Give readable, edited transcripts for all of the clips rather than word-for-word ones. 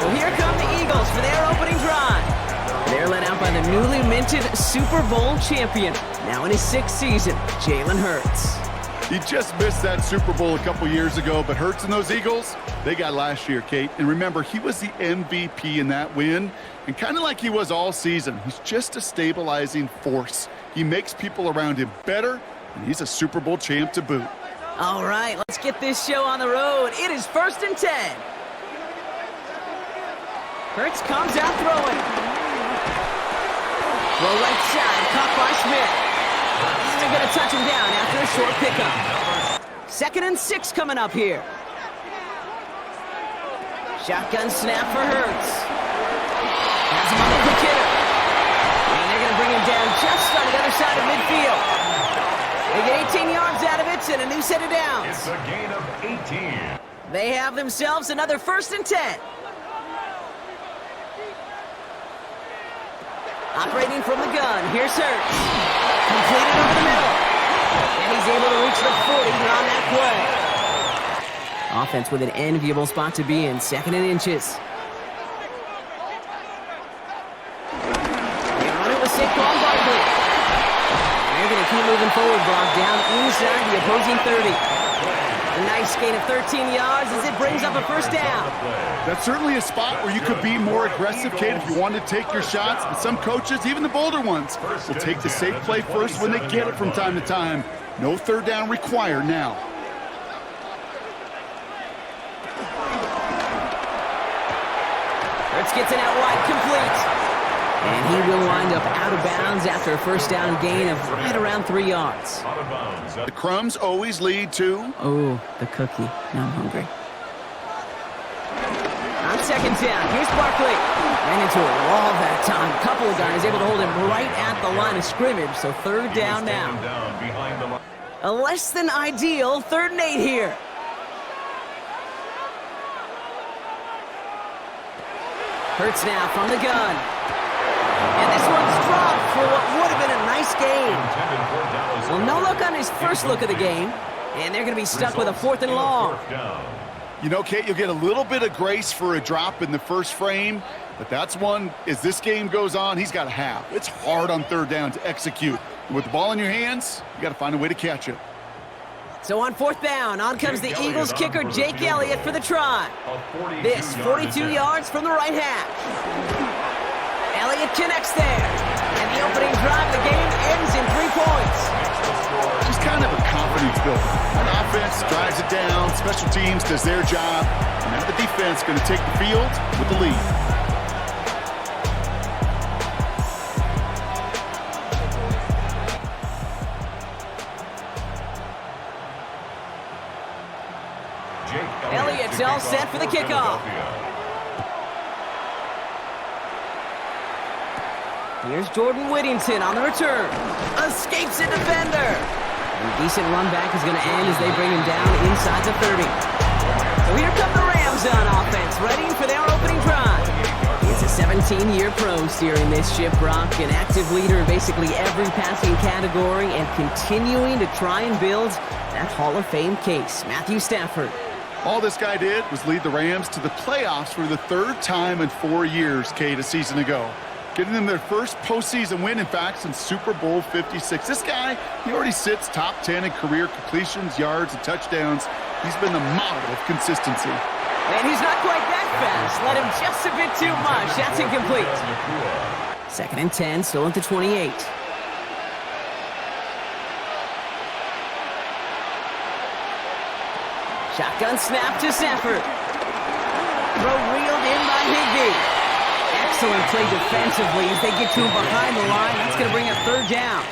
Well, here come the Eagles for their opening drive. They're led out by the newly minted Super Bowl champion, now in his 6th season, Jalen Hurts. He just missed that Super Bowl a couple years ago, but Hurts and those Eagles, they got last year, Kate. And remember, he was the MVP in that win, and kind of like he was all season. He's just a stabilizing force. He makes people around him better, and he's a Super Bowl champ to boot. All right, let's get this show on the road. It is 1st and 10. Hurts comes out throwing. Throw right side, caught by Smith. They're going to touch him down after a short pickup. 2nd and 6 coming up here. Shotgun snap for Hurts. Has him on the quick hitter. And they're going to bring him down just on the other side of midfield. They get 18 yards out of it and a new set of downs. It's a gain of 18. They have themselves another 1st and 10. Operating from the gun, here's Hurts. Completed over the middle. And he's able to reach the 40 on that play. Offense with an enviable spot to be in, 2nd and inches. They run it with Saquon Barkley. They're going to keep moving forward, Brock, down inside the opposing 30. A nice gain of 13 yards as it brings up a 1st down. That's certainly a spot where you could be more aggressive, Kate, if you want to take your shots. But some coaches, even the bolder ones, will take the safe play first when they get it from time to time. No 3rd down required now. Hurts gets it out wide, complete. And he will wind up out of bounds after a 1st down gain of right around 3 yards. The crumbs always lead to... Oh, the cookie. Now I'm hungry. On 2nd down, here's Barkley. Ran into a wall that time. A couple of guys able to hold him right at the line of scrimmage, so 3rd down now. A less than ideal 3rd and 8 here. Hurts now from the gun. And this one's dropped for what would have been a nice gain. Well, no look on his first look of the game. And they're going to be stuck with a 4th and long. You know, Kate, you'll get a little bit of grace for a drop in the first frame, but that's one, as this game goes on, he's got to have. It's hard on 3rd down to execute. And with the ball in your hands, you got to find a way to catch it. So on 4th down, on comes the Eagles kicker, Jake Elliott, for the try. This, 42 yards from the right hash. Elliott connects there. And the opening drive of the game ends in 3 points. Just kind of a confidence builder. An offense drives it down, special teams does their job, and now the defense going to take the field with the lead. Elliott's all set for the kickoff. Here's Jordan Whittington on the return. Escapes a defender. And a decent run back is going to end as they bring him down inside the 30. So here come the Rams on offense, ready for their opening drive. He's a 17-year pro steering this ship, Brock, an active leader in basically every passing category and continuing to try and build that Hall of Fame case. Matthew Stafford. All this guy did was lead the Rams to the playoffs for the 3rd time in 4 years, Kate, a season ago. Getting them their first postseason win, in fact, since Super Bowl 56. This guy, he already sits top 10 in career completions, yards, and touchdowns. He's been the model of consistency. And he's not quite that fast. Let him just a bit too much. That's incomplete. 2nd and 10, still at the 28. Shotgun snap to Stafford. Throw reeled in by Higbee. Excellent play defensively as they get to him behind the line. That's going to bring up 3rd down.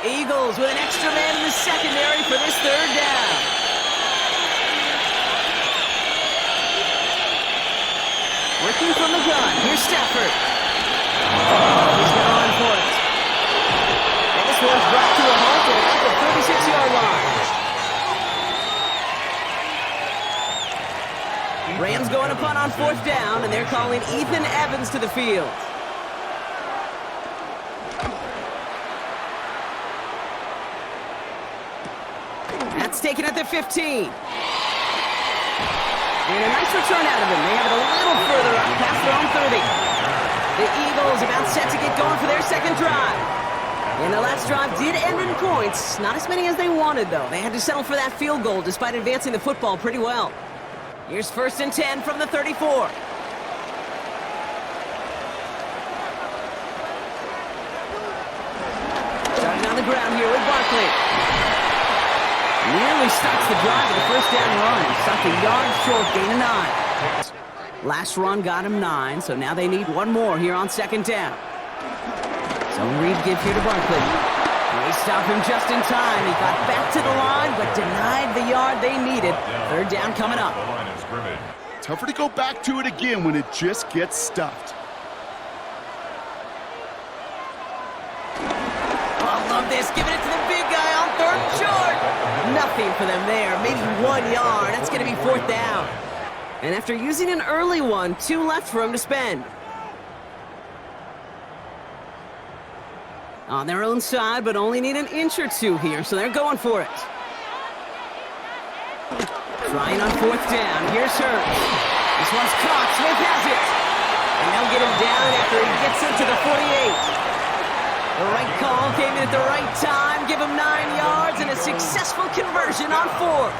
Eagles with an extra man in the secondary for this 3rd down. Working from the gun. Here's Stafford. He's going to run for it. And this one's brought to a halt at the 36-yard line. Rams going to punt on 4th down, and they're calling Ethan Evans to the field. That's taken at the 15. And a nice return out of him. They have it a little further up past their own 30. The Eagles about set to get going for their second drive. And the last drive did end in points. Not as many as they wanted, though. They had to settle for that field goal despite advancing the football pretty well. Here's 1st and 10 from the 34. Starting on the ground here with Barkley. Nearly stops the drive with a first down run. Stopped a yard short, gain of 9. Last run got him 9, so now they need one more here on 2nd down. Zone read give here to Barkley. They stop him just in time. He got back to the line, but denied the yard they needed. 3rd down coming up. Tougher to go back to it again when it just gets stuffed. Oh, love this. Giving it to the big guy on 3rd and short. Nothing for them there. Maybe 1 yard. That's going to be 4th down. And after using an early one, 2 left for him to spend. On their own side, but only need an inch or 2 here, so they're going for it. Trying on 4th down. Here's Hurts. This one's caught. Smith has it. And they'll get him down after he gets into the 48. The right call came in at the right time. Give him 9 yards and a successful conversion on 4.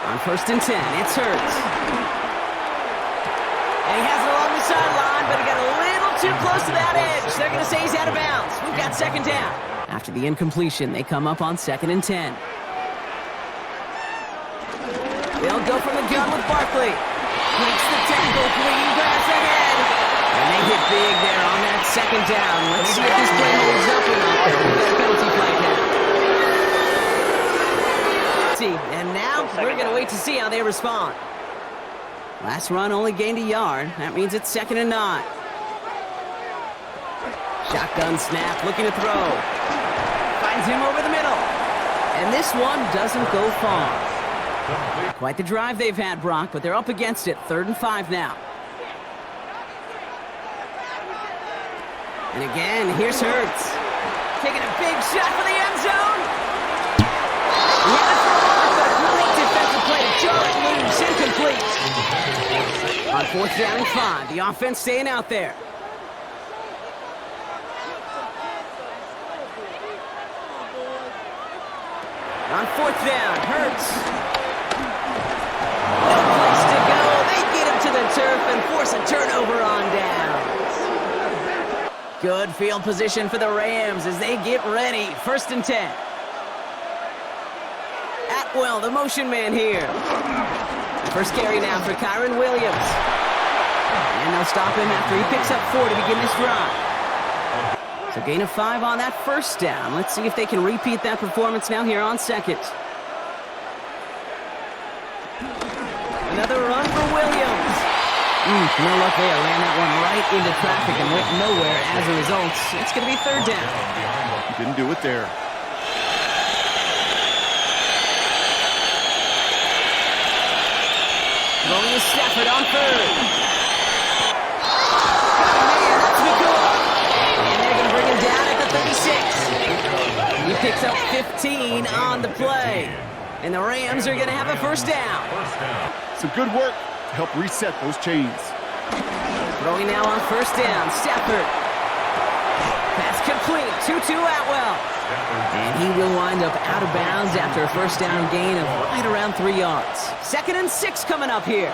On 1st and 10, it's Hurts. And he has it along the sideline, but he got a little too close to that edge. They're going to say he's out of bounds. We've got 2nd down. After the incompletion, they come up on 2nd and 10. They'll go from the gun with Barkley. Breaks the tackle, clean pass ahead. And they hit big there on that 2nd down. Let's see if this play holds up or not. We've got a penalty flag now. And now we're going to wait to see how they respond. Last run only gained a yard. That means it's 2nd and 9. Shotgun snap, looking to throw. Finds him over the middle. And this one doesn't go far. Quite the drive they've had, Brock, but they're up against it. 3rd and 5 now. And again, here's Hurts. Taking a big shot for the end zone. He had it for a moment, but a great defensive play to jar it loose. Incomplete. On 4th down and 5, the offense staying out there. On 4th down, Hurts. No place to go. They get him to the turf and force a turnover on downs. Good field position for the Rams as they get ready. 1st and 10. Atwell, the motion man here. First carry now for Kyron Williams. And they'll stop him after he picks up 4 to begin this drive. So gain of 5 on that 1st down. Let's see if they can repeat that performance now here on 2nd. Another run for Williams. No luck there. Ran that one right into traffic and went nowhere as a result. It's going to be 3rd down. He didn't do it there. Going to Stafford on 3rd. Man, that's McCool. And they're going to bring him down at the 36. He picks up 15 on the play. And the Rams are going to have a 1st down. Some good work to help reset those chains. Throwing now on 1st down, Stafford. Pass complete, 2-2 Atwell. And he will wind up out of bounds after a 1st down gain of right around 3 yards. 2nd and 6 coming up here.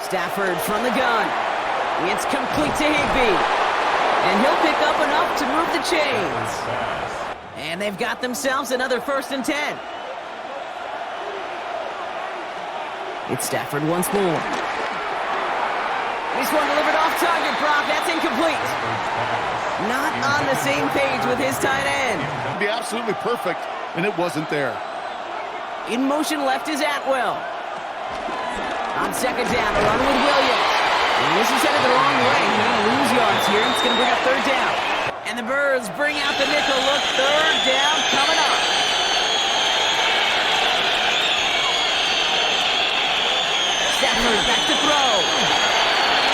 Stafford from the gun. It's complete to Higbee. And he'll pick up enough to move the chains. And they've got themselves another 1st and 10. It's Stafford once more. This one delivered off target, Brock. That's incomplete. Not on the same page with his tight end. It'd be absolutely perfect, and it wasn't there. In motion left is Atwell. On 2nd down, the run with Williams. And this is headed the wrong way. He's going to lose yards here. It's going to bring up 3rd down. And the Birds bring out the nickel look. 3rd down coming up.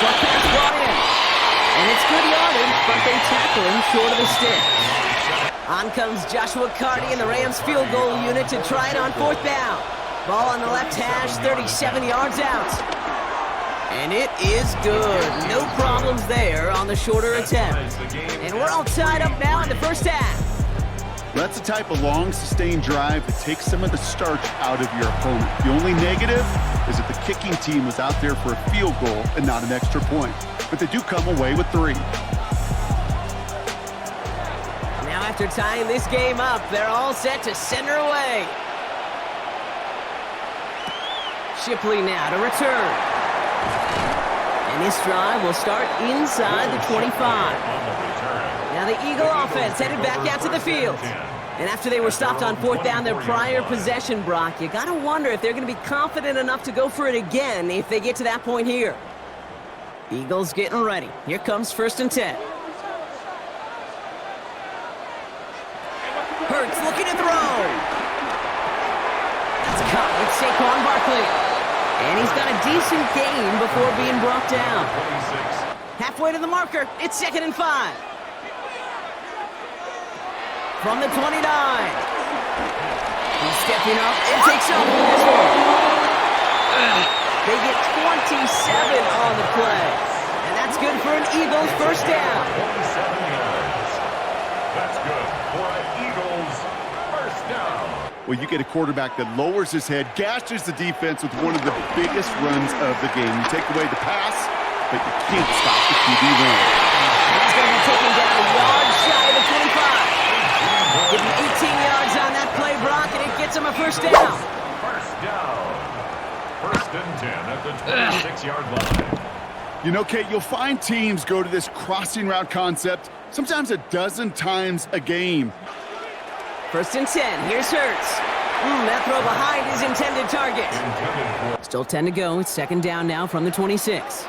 Short pass brought in. And it's good yardage, but they tackle him short of the stick. On comes Joshua Carty and the Rams field goal unit to try it on 4th down. Ball on the left hash, 37 yards out. And it is good. No problems there on the shorter attempt. And we're all tied up now in the first half. That's the type of long, sustained drive that takes some of the starch out of your opponent. The only negative is that the kicking team was out there for a field goal and not an extra point. But they do come away with 3. Now after tying this game up, they're all set to send her away. Shipley now to return. And this drive will start inside the 25. Now the Eagle offense headed back out to the field. And after they were stopped on 4th down their prior possession, Brock, you got to wonder if they're going to be confident enough to go for it again if they get to that point here. Eagles getting ready. Here comes 1st and 10. Hurts looking to throw. That's caught with Saquon Barkley. And he's got a decent gain before being brought down. Halfway to the marker, it's 2nd and 5. From the 29. He's stepping up and takes off with this one. They get 27 on the play. And that's good for an Eagles 1st down. 27 yards. That's good for an Eagles 1st down. Well, you get a quarterback that lowers his head, gashes the defense with one of the biggest runs of the game. You take away the pass, but you can't stop the QB run. He's going to be taken down a yard shy of the 25. Give him 18 yards on that play, Brock, and it gets him a 1st down. 1st down. 1st and 10 at the 26-yard line. You know, Kate, you'll find teams go to this crossing route concept sometimes a dozen times a game. 1st and 10. Here's Hurts. That throw behind his intended target. Still 10 to go. It's 2nd down now from the 26.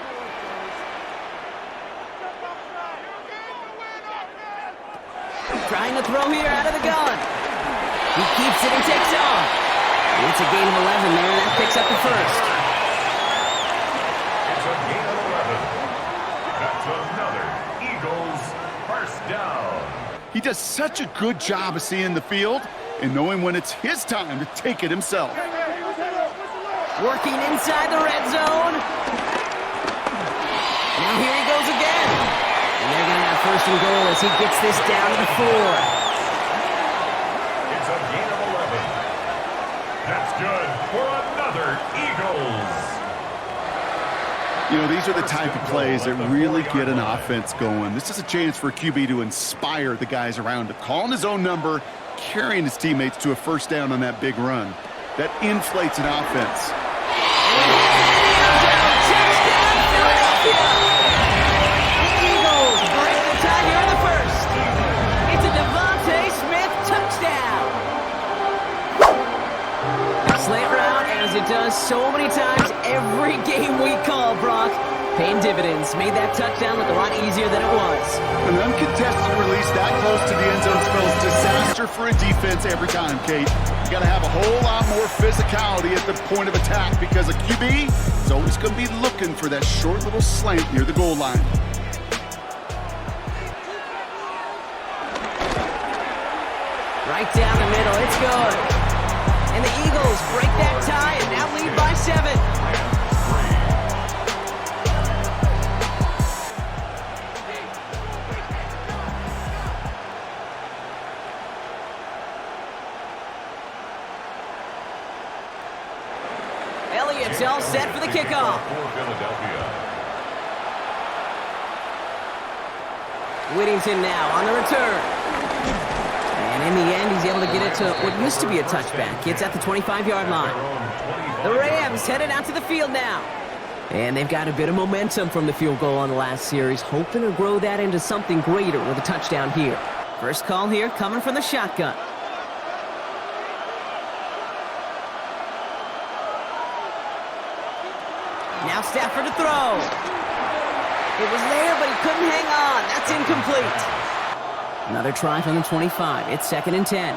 Trying to throw here out of the gun. He keeps it and takes off. It's a gain of 11 there. That picks up the 1st. It's a gain of 11. That's another Eagles 1st down. He does such a good job of seeing the field and knowing when it's his time to take it himself. Working inside the red zone. Now here he goes again. And they're going to have 1st and goal as he gets this down to the 4. It's a gain of 11. That's good for another Eagles. You know, these are the type of plays that really get an offense going. This is a chance for a QB to inspire the guys around him. Calling his own number, carrying his teammates to a 1st down on that big run. That inflates an offense. Touchdown, Philadelphia! Slant route, as it does so many times every game we call, Brock. Paying dividends. Made that touchdown look a lot easier than it was. An uncontested release that close to the end zone spells disaster for a defense every time, Kate. You got to have a whole lot more physicality at the point of attack because a QB is always going to be looking for that short little slant near the goal line. Right down the middle. It's good. And the Eagles break that tie and now lead by 7. Elliott's all set for the kickoff. Whittington now on the return. And in the end, he's able to get it to what used to be a touchback. It's at the 25-yard line. The Rams headed out to the field now. And they've got a bit of momentum from the field goal on the last series, hoping to grow that into something greater with a touchdown here. First call here coming from the shotgun. Now Stafford to throw. It was there, but he couldn't hang on. That's incomplete. Another try from the 25. It's 2nd and 10.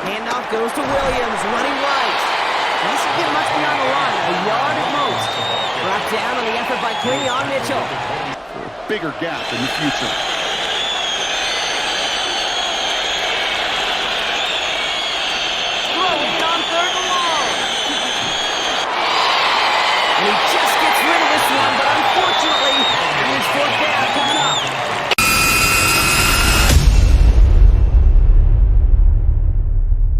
Handoff goes to Williams, running right. This will get much beyond the line, a yard at most. Brought down on the effort by Quinn on Mitchell. For a bigger gap in the future.